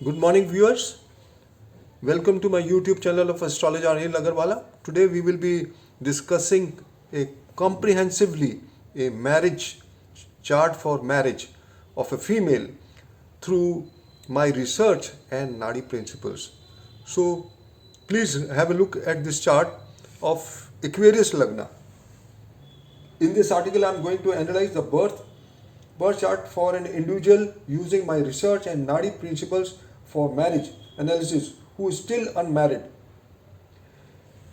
Good morning, viewers. Welcome to my YouTube channel of Astrologer Anil Agarwala. Today we will be discussing a comprehensively a marriage chart for marriage of a female through my research and Nadi principles. So please have a look at this chart of Aquarius Lagna. In this article, I am going to analyze the birth chart for an individual using my research and Nadi principles for marriage analysis who is still unmarried.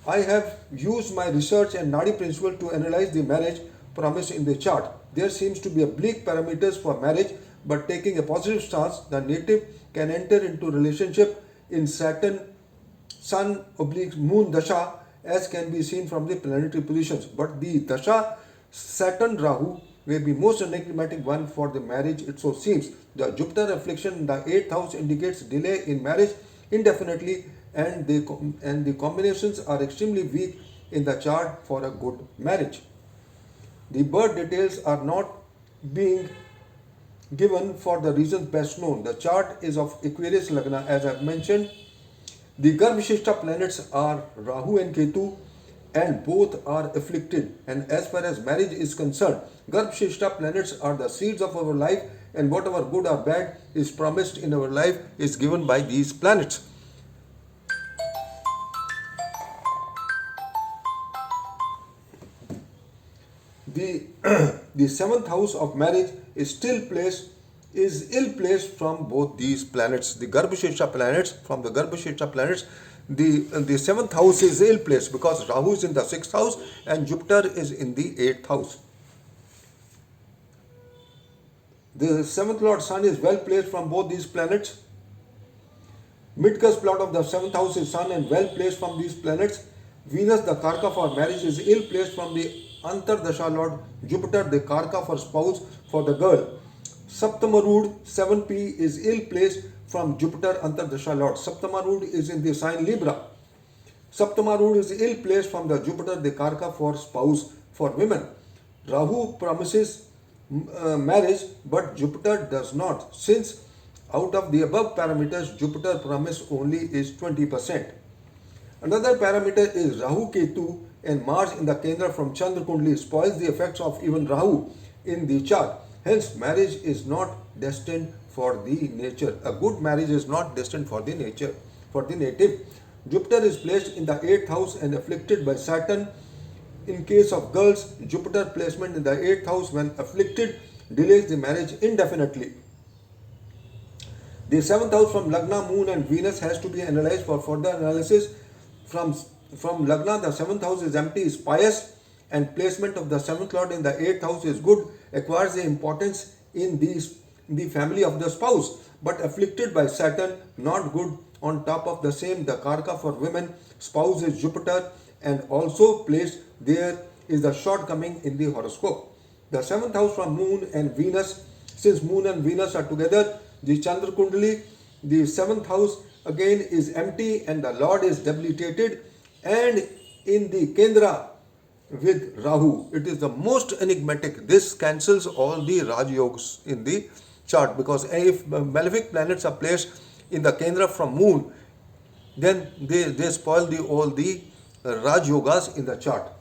I have used my research and Nadi principle to analyze the marriage promise in the chart. There seems to be oblique parameters for marriage, but taking a positive stance, the native can enter into relationship in Saturn, Sun oblique Moon Dasha, as can be seen from the planetary positions. But the Dasha Saturn Rahu may be most enigmatic one for the marriage, it so seems. The Jupiter affliction in the 8th house indicates delay in marriage indefinitely, and the combinations are extremely weak in the chart for a good marriage. The birth details are not being given for the reasons best known. The chart is of Aquarius Lagna, as I have mentioned. The Garbhashishta planets are Rahu and Ketu, and both are afflicted. And as far as marriage is concerned, Garbhashishta planets are the seeds of our life, and whatever good or bad is promised in our life is given by these planets. The the seventh house of marriage is ill placed from both these planets. The Garbhashishta planets, from the Garbhashishta planets, the seventh house is ill placed because Rahu is in the sixth house and Jupiter is in the eighth house. The seventh lord Sun is well placed from both these planets. Mid-cusp plot of the seventh house is Sun and well placed from these planets. Venus, the Karka for marriage, is ill placed from the Antardasha lord Jupiter, the Karka for spouse for the girl. Saptamarud 7p is ill placed from Jupiter Antardasha lord. Saptamarud is in the sign Libra. Saptamarud is ill placed from the Jupiter, the Karka for spouse for women. Rahu promises marriage, but Jupiter does not, since out of the above parameters, Jupiter promise only is 20%. Another parameter is Rahu Ketu and Mars in the Kendra from Chandra Kundli spoils the effects of even Rahu in the chart. Hence, marriage is not destined for the nature. A good marriage is not destined for the nature, for the native. Jupiter is placed in the 8th house and afflicted by Saturn. In case of girls, Jupiter placement in the 8th house when afflicted delays the marriage indefinitely. The 7th house from Lagna, Moon and Venus has to be analyzed for further analysis. From Lagna, the 7th house is empty, is pious, and placement of the 7th lord in the 8th house is good, acquires the importance in the family of the spouse, but afflicted by Saturn, not good. On top of the same, the Karka for women, spouse is Jupiter, and also placed there is the shortcoming in the horoscope. The 7th house from Moon and Venus, since Moon and Venus are together, the Chandra Kundali, the 7th house again is empty and the Lord is debilitated, and in the Kendra with Rahu, it is the most enigmatic. This cancels all the Raj Yogas in the chart, because if malefic planets are placed in the Kendra from Moon, then they spoil all the Raj Yogas in the chart.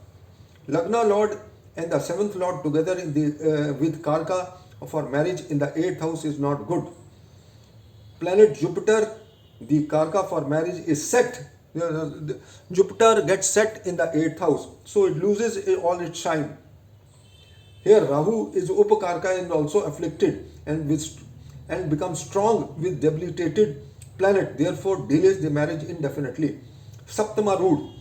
Lagna Lord and the 7th Lord together in the with Karka for marriage in the 8th house is not good. Planet Jupiter, the Karka for marriage, is set. Jupiter gets set in the 8th house, so it loses all its shine. Here Rahu is Upakarka and also afflicted and becomes strong with debilitated planet, therefore delays the marriage indefinitely. Saptama Rood,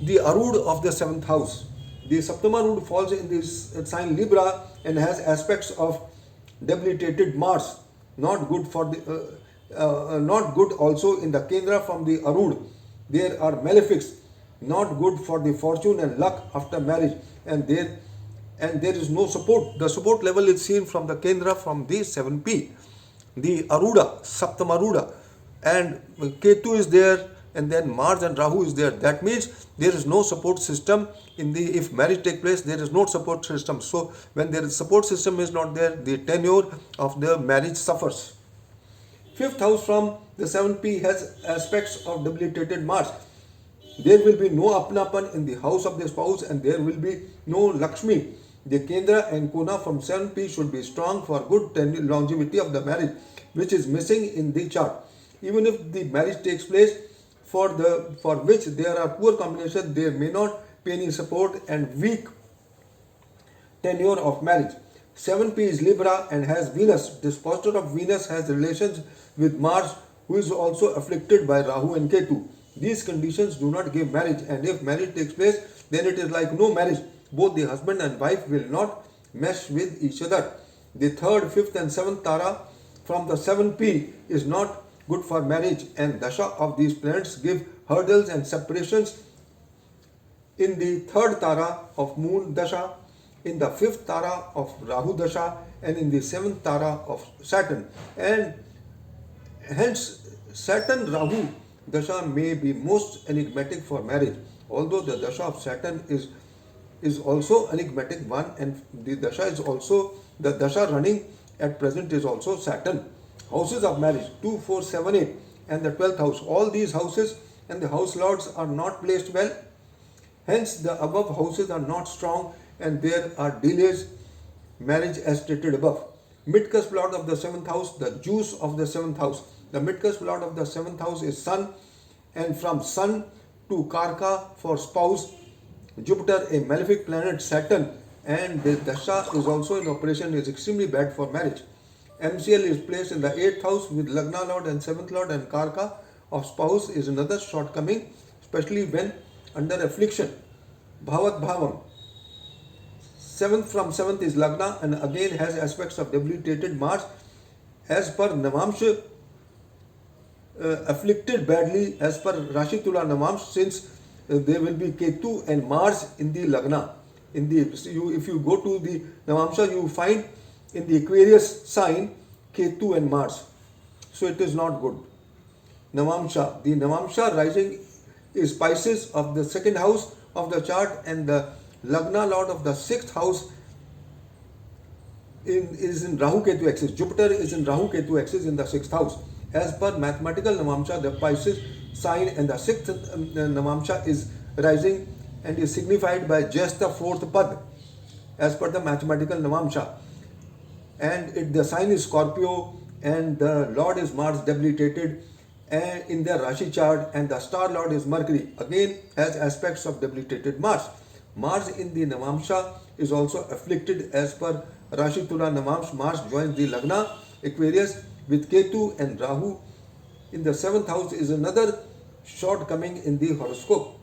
the Arud of the 7th house. The Saptama Rood falls in this sign Libra and has aspects of debilitated Mars, not good for the not good also in the Kendra from the Arud. There are malefics, not good for the fortune and luck after marriage, and there is no support. The support level is seen from the Kendra from the 7p. The Aruda, Saptamaruda, and Ketu is there, and then Mars and Rahu is there. That means there is no support system in the, if marriage take place, there is no support system. So when there is support system is not there, the tenure of the marriage suffers. Fifth house from the 7P has aspects of debilitated Mars. There will be no Apnapan in the house of the spouse and there will be no Lakshmi. The Kendra and Kona from 7P should be strong for good longevity of the marriage, which is missing in the chart. Even if the marriage takes place for which there are poor combinations, there may not be any support and weak tenure of marriage. 7P is Libra and has Venus. This posture of Venus has relations with Mars, who is also afflicted by Rahu and Ketu. These conditions do not give marriage, and if marriage takes place, then it is like no marriage. Both the husband and wife will not mesh with each other. The third, fifth, and seventh Tara from the 7P is not good for marriage, and Dasha of these planets give hurdles and separations in the third Tara of Moon Dasha, in the fifth Tara of Rahu Dasha, and in the seventh Tara of Saturn. And hence, Saturn Rahu Dasha may be most enigmatic for marriage, although the Dasha of Saturn is also enigmatic one, and the Dasha is also, the Dasha running at present is also Saturn. Houses of marriage 2, 4, 7, 8 and the 12th house. All these houses and the house lords are not placed well. Hence the above houses are not strong and there are delays marriage as stated above. Mid-cusp lord of the 7th house, the juice of the 7th house. The mid-cusp lord of the 7th house is Sun, and from Sun to Karka for spouse, Jupiter, a malefic planet Saturn, and the Dasha is also in operation, is extremely bad for marriage. MCL is placed in the 8th house with Lagna lord and 7th lord, and Karka of spouse is another shortcoming, especially when under affliction. Bhavat Bhavam. 7th from 7th is Lagna and again has aspects of debilitated Mars. As per Navamsha, afflicted badly as per Rashi Tula Navamsha, since there will be Ketu and Mars in the Lagna. If you go to the Navamsha, you find in the Aquarius sign Ketu and Mars. So it is not good. Navamsha. The Navamsha rising is Pisces of the second house of the chart, and the Lagna lord of the sixth house is in Rahu Ketu axis. Jupiter is in Rahu Ketu axis in the sixth house. As per mathematical Navamsha, the Pisces sign and the sixth Navamsha is rising and is signified by just the fourth pad as per the mathematical Navamsha. And the sign is Scorpio and the Lord is Mars debilitated and in the Rashi chart, and the star Lord is Mercury, again has aspects of debilitated Mars. Mars in the Navamsha is also afflicted as per Rashi Tula Navamsha. Mars joins the Lagna Aquarius with Ketu and Rahu in the 7th house is another shortcoming in the horoscope.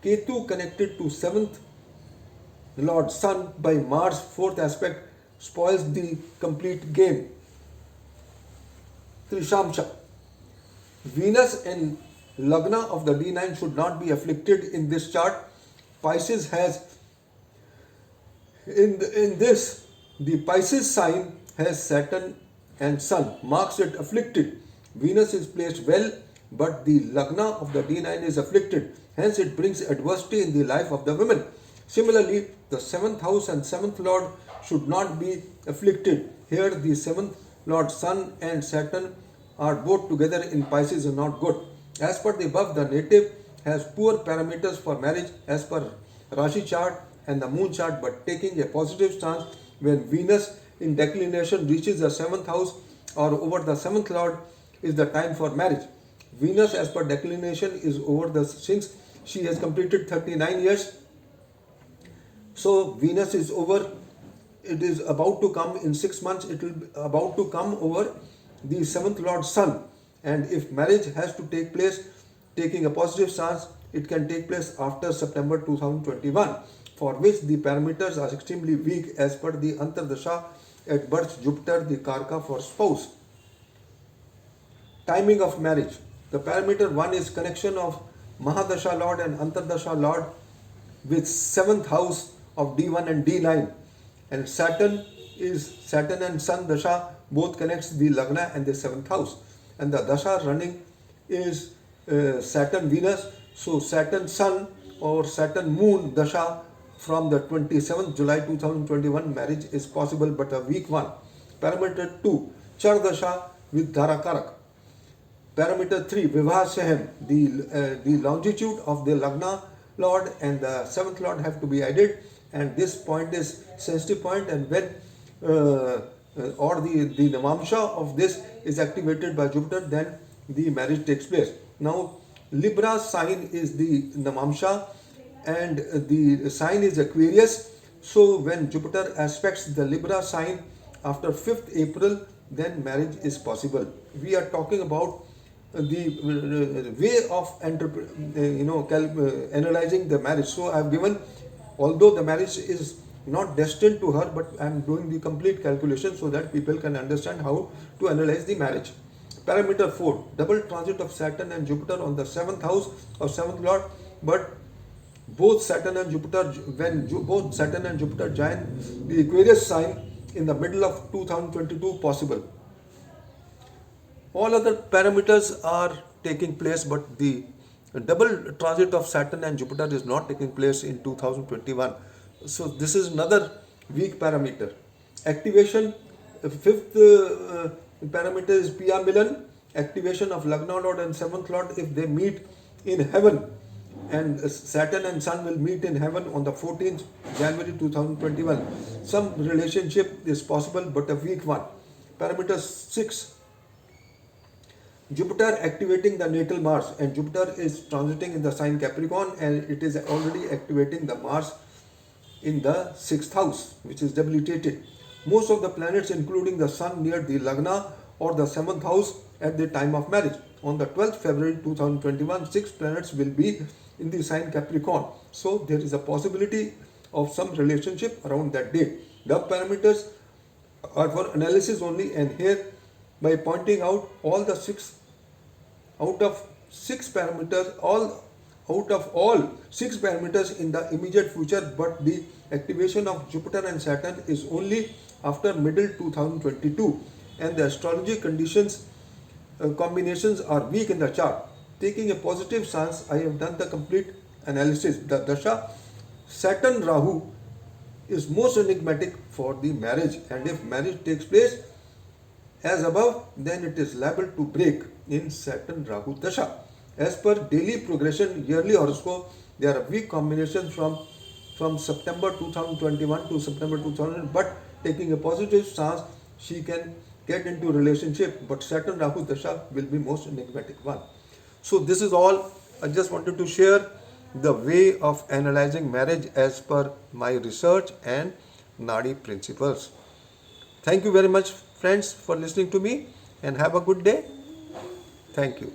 Ketu connected to 7th Lord Sun by Mars 4th aspect spoils the complete game. Trishamsha. Venus and Lagna of the D9 should not be afflicted in this chart. Pisces has in this, the Pisces sign has Saturn and Sun, marks it afflicted. Venus is placed well, but the Lagna of the D9 is afflicted. Hence it brings adversity in the life of the women. Similarly, the 7th house and 7th lord should not be afflicted. Here the 7th lord Sun and Saturn are both together in Pisces are not good. As per the above, the native has poor parameters for marriage as per Rashi chart and the moon chart, but taking a positive stance when Venus in declination reaches the 7th house or over the 7th lord is the time for marriage. Venus as per declination is over the, since she has completed 39 years. So Venus is over, it is about to come in 6 months, it will be about to come over the 7th lord Sun, and if marriage has to take place taking a positive stance, it can take place after September 2021, for which the parameters are extremely weak as per the Antardasha at birth Jupiter, the Karka for spouse. Timing of marriage. The parameter 1 is connection of Mahadasha Lord and Antardasha Lord with 7th house of D1 and D9, and Saturn and Sun Dasha both connects the Lagna and the 7th house, and the Dasha running is Saturn Venus. So Saturn Sun or Saturn Moon Dasha from the 27th July 2021 marriage is possible, but a weak one. Parameter 2 Char Dasha with Dharakarak. Parameter 3, Vivah Sahan, the longitude of the Lagna Lord and the 7th Lord have to be added, and this point is sensitive point, and when or the Namamsha of this is activated by Jupiter, then the marriage takes place. Now Libra sign is the Namamsha and the sign is Aquarius. So when Jupiter aspects the Libra sign after 5th April, then marriage is possible. We are talking about the way of analyzing the marriage. So I have given, although the marriage is not destined to her, but I am doing the complete calculation so that people can understand how to analyze the marriage. Parameter 4, double transit of Saturn and Jupiter on the 7th house of 7th Lord, but both Saturn and Jupiter, when both Saturn and Jupiter join the Aquarius sign in the middle of 2022 possible. All other parameters are taking place, but the double transit of Saturn and Jupiter is not taking place in 2021. So this is another weak parameter. Activation, fifth parameter is Pia Milan, activation of Lagna Lord and 7th Lord if they meet in heaven, and Saturn and Sun will meet in heaven on the 14th January 2021. Some relationship is possible, but a weak one. Parameter 6, Jupiter activating the natal Mars, and Jupiter is transiting in the sign Capricorn, and it is already activating the Mars in the 6th house, which is debilitated. Most of the planets, including the Sun, near the Lagna or the 7th house at the time of marriage. On the 12th February 2021, 6 planets will be in the sign Capricorn. So there is a possibility of some relationship around that date. The parameters are for analysis only, and here by pointing out all the 6 out of 6 parameters, out of all 6 parameters in the immediate future, but the activation of Jupiter and Saturn is only after middle 2022, and the astrology conditions combinations are weak in the chart. Taking a positive stance, I have done the complete analysis. The Dasha Saturn Rahu is most enigmatic for the marriage, and if marriage takes place as above, then it is liable to break in Saturn Rahu Dasha. As per daily progression, yearly horoscope, there are weak combinations from September 2021 to September 2000, but taking a positive stance, she can get into relationship, but Saturn Rahu Dasha will be most enigmatic one. So this is all. I just wanted to share the way of analyzing marriage as per my research and Nadi principles. Thank you very much, friends, for listening to me, and have a good day. Thank you.